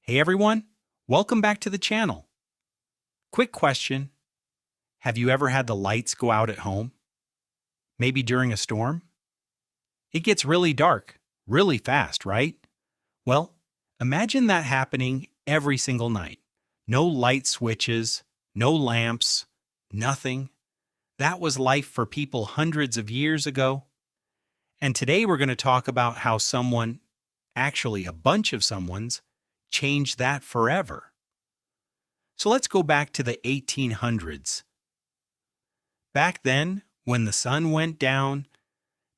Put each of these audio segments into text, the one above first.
Hey everyone, welcome back to the channel. Quick question. Have you ever had the lights go out at home? Maybe during a storm? It gets really dark, really fast, right? Well, imagine that happening every single night. No light switches, no lamps, nothing. That was life for people hundreds of years ago. And today we're going to talk about how someone, actually a bunch of someone's, changed that forever. So let's go back to the 1800s. Back then, when the sun went down,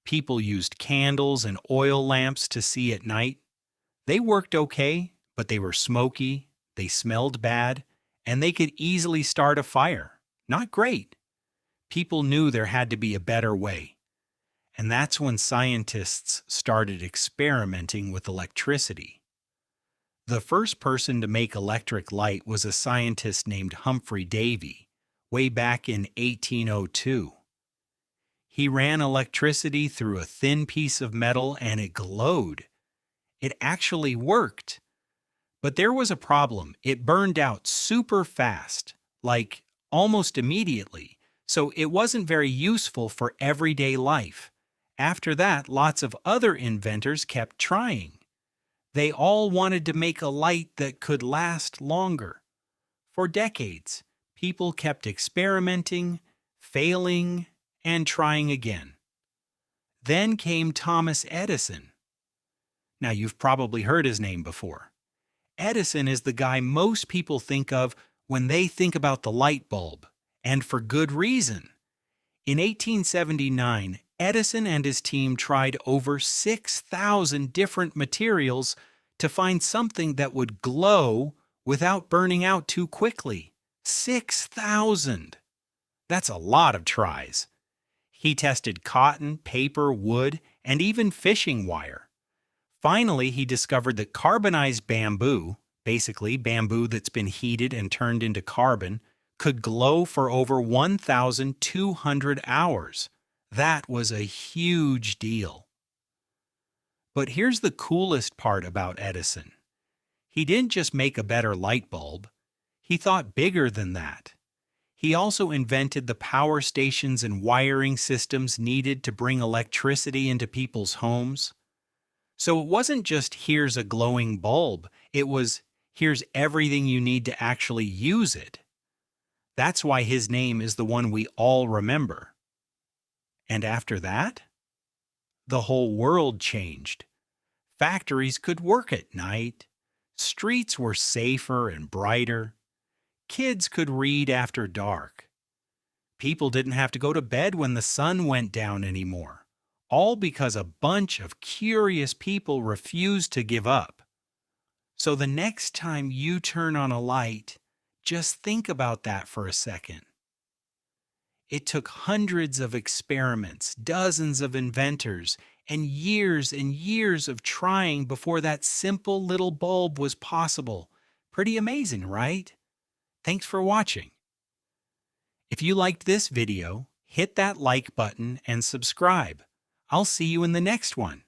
people used candles and oil lamps to see at night. They worked okay, but they were smoky, they smelled bad, and they could easily start a fire. Not great. People knew there had to be a better way. And that's when scientists started experimenting with electricity. The first person to make electric light was a scientist named Humphry Davy, way back in 1802. He ran electricity through a thin piece of metal and it glowed. It actually worked. But there was a problem. It burned out super fast, like almost immediately, so it wasn't very useful for everyday life. After that, lots of other inventors kept trying. They all wanted to make a light that could last longer. For decades, people kept experimenting, failing, and trying again. Then came Thomas Edison. Now, you've probably heard his name before. Edison is the guy most people think of when they think about the light bulb, and for good reason. In 1879, Edison and his team tried over 6,000 different materials to find something that would glow without burning out too quickly. 6,000! That's a lot of tries. He tested cotton, paper, wood, and even fishing wire. Finally, he discovered that carbonized bamboo, basically bamboo that's been heated and turned into carbon, could glow for over 1,200 hours. That was a huge deal. But here's the coolest part about Edison. He didn't just make a better light bulb. He thought bigger than that. He also invented the power stations and wiring systems needed to bring electricity into people's homes. So it wasn't just here's a glowing bulb, it was here's everything you need to actually use it. That's why his name is the one we all remember. And after that, the whole world changed. Factories could work at night. Streets were safer and brighter. Kids could read after dark. People didn't have to go to bed when the sun went down anymore, all because a bunch of curious people refused to give up. So the next time you turn on a light, just think about that for a second. It took hundreds of experiments, dozens of inventors, and years of trying before that simple little bulb was possible. Pretty amazing, right? Thanks for watching. If you liked this video, hit that like button and subscribe. I'll see you in the next one.